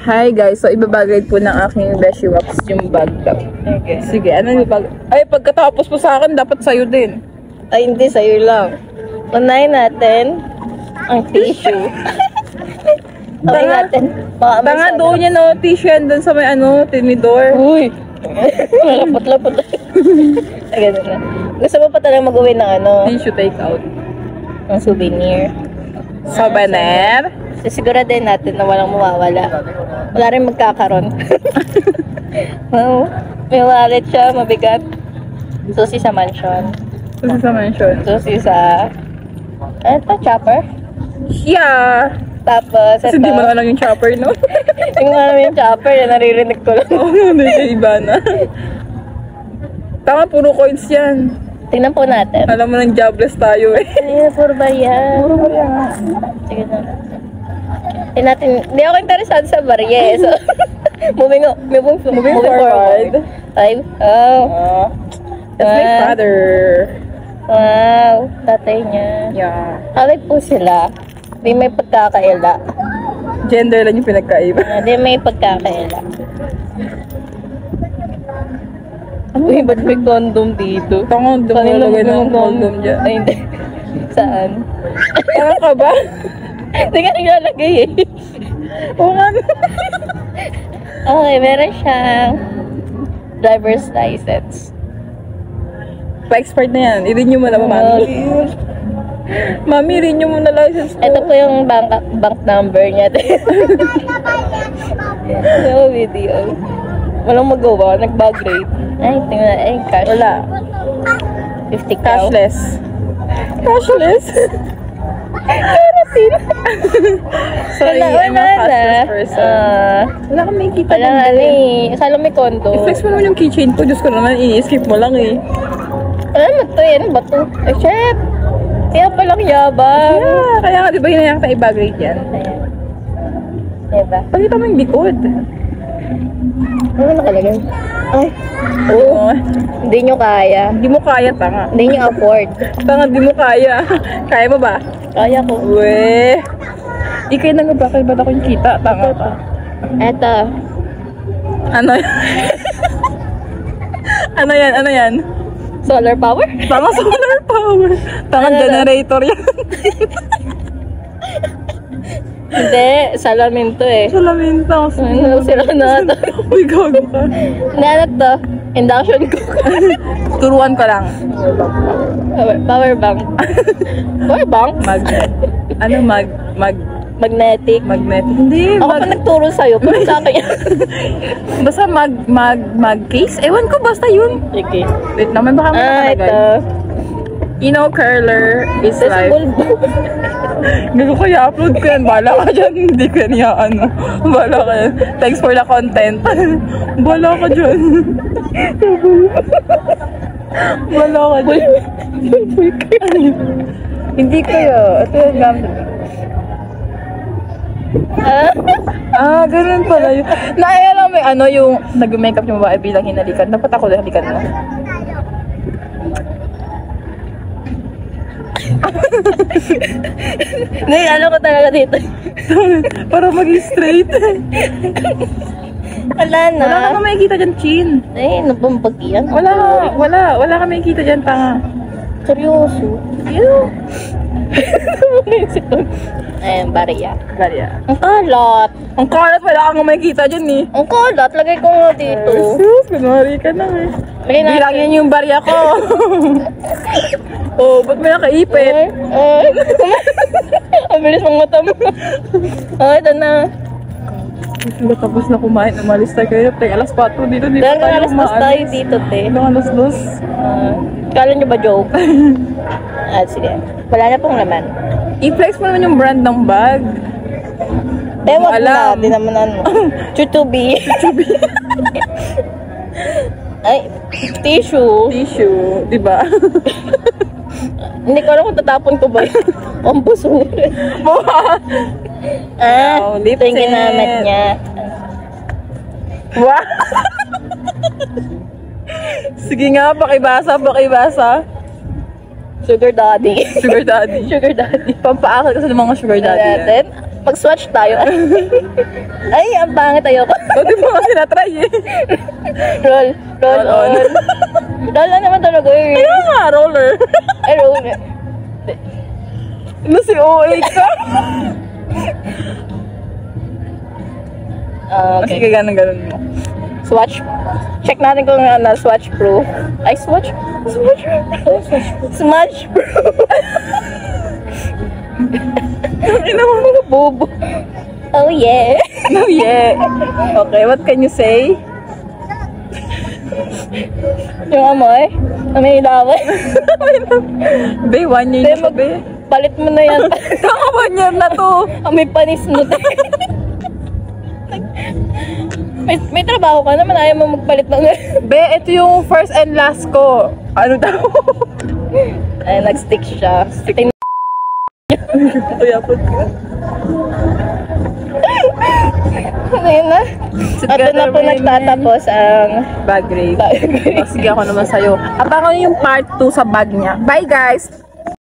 Hi guys, so ibabagay po ng aking Beshi Wax yung bag daw. Okay. Sige, ano yung bag? Ay, pagkatapos po sa akin, dapat sa'yo din. Ay, hindi, sa'yo lang. Unahin natin ang tissue. Okay natin. Tanga doon yan o, tissue yan doon sa may ano, tinidor. Uy! Lapot-lapot. Ay, ganun na. Gusto mo pa talaga mag-uwi ng ano? Tissue take out. Ang souvenir. Souvenir? Sisiguraduhin natin na walang mawawala. Wala rin magkakaroon. Wow. May wallet siya, mabigat. Susi sa mansion. Susi sa mansion. Susi sa... Ano ito? Chopper? Yeah! Tapos, Kasi ito. di mo alam yung chopper, no? Yung alam yung chopper, yan, naririnig ko lang. Oo, hindi siya iba na. Tama, puro coins yan. Tingnan po natin. Alam mo nang jobless tayo eh. Ay, puro ba yan? Puro ba yan? Sige na. Hindi ako interesado sa barye. So, moving forward. Five. Oh. That's my father. Wow. Tatay niya. Yeah. Kawit po sila. Di may pagkakaila. Gender lang yung pinagkaiba. Di may pagkakaila. Uy, ba't may condom dito? Tanga, dumalagay ng condom dyan. Ay, hindi. Saan? Tanga ka ba? Hindi ka nilalagay eh. Oo nga. Okay, meron siyang driver's license. Pa-expert na yan. I-renew mo na ba, mami? Mami, renew mo na license ko. Ito po yung bank number niya. No video. Walang magawa, nag-bag rate. Ay, tingnan, ay, cash. Wala. 50 ka. Cashless. Cashless? Karatin. Sorry, I'm a cashless person. Wala kang may kita. Wala nga eh. Akala may kondo. I-flex mo naman yung keychain ko. Diyos ko naman, i-skip mo lang eh. Ano to yan? Bato. Ay, shit. Kaya palang yabang. Yeah, kaya nga, di ba hinayak na i-bag rate yan? Ayan. Diba? Pakita mo yung likod. Ano nakalagay? Ay. Oo. Hindi nyo kaya. Hindi mo kaya, tanga. Hindi nyo afford. Tanga, di mo kaya. Kaya mo ba? Kaya ko. Weh. Di kayo nangabakal ba't ako yung kita? Tanga ka. Eto. Ano yan? Ano yan? Ano yan? Solar power? Tanga, solar power. Tanga, Ano generator yan. Hindi. Salamin to eh. Salamin, tanga. Ano sila na ito? Uy, gago ka. Hindi, ano to? Induction cooker. Turuan ko lang. Power bank. Power bank? Magnetic. Magnetic. Hindi, Ako pa nagturo sa'yo, pero sa akin yan. basta mag-case? Ewan ko, basta yun. Okay. Wait naman, baka Ah, ito. You know, curler is This life. bulbo. Gago ko i-upload ko yan. Bahala ka dyan. Hindi ko yan ano. Bahala ka yan. Thanks for the content. Bahala ka dyan. Bahala ka dyan. Hindi kaya. Ito yung gamit. Ganun pala yun. Naaya lang may ano yung nag-makeup yung babae bilang hinalikan. Dapat ako lang halikan mo. Ngayon, ano ko talaga dito? Para maging straight. Wala na. Wala ka makikita dyan, Chin. Ay, nabumbag yan. Wala ka makikita dyan, tanga. Seryoso. Ew. Ayan, barya. Barya. Ang kalat. Ang kalat, wala kang makikita dyan eh. Ang kalat. Lagay ko nga dito. Sus, kunwari ka na eh. Lagay natin. Bilang yan yung barya ko. Oh, ba't may nakaipit? Ay. Ang bilis mong mata mo. Oh, ito na. Sila tapos na kumain, umalis tayo kayo. Teka, alas 4 dito, di ba tayo Alas tayo dito, te. Hanggang alas 2. Kala nyo ba joke? Sige. Wala na pong laman. I-flex mo naman yung brand ng bag. Wag alam. na. Di naman ano. Chutubi. Ay, tissue. Tissue, di ba? Hindi ko alam kung tatapon ko ba yun. Ang basura. Lip ito yung ginamit niya. Wow! Sige nga, pakibasa. Sugar daddy. Sugar daddy. Sugar daddy. Pampaakal ka sa mga sugar daddy. Natin. Mag-swatch tayo. Ay, ang pangit, ayoko. O, di ba kasi na-try eh. Roll Roll on. on. Roll on naman talaga eh. Kaya nga, roller. Ay, roll. Ano si OA ka? Okay. Sige, ganun mo. Swatch. Check natin kung swatch proof. Ay, swatch? Swatch proof. Smudge proof. Ina mo mga Bobo. Oh, yeah. No, yeah. Okay, what can you say? Yung amoy. Amoy ilawan. Be, 1 year na be. Palit mo na yan. Kaka 1 year na to. Amoy panis mo. May trabaho ka naman. Ayaw mo magpalit ng... Be, ito yung first and last ko. Ano daw? Ay, nag-stick siya. Stick. Kaya po. Ano yun na? At doon na po nagtatapos ang Bag rape. bag. O, sige ako naman sa'yo. Abangan yung part 2 sa bag niya. Bye guys!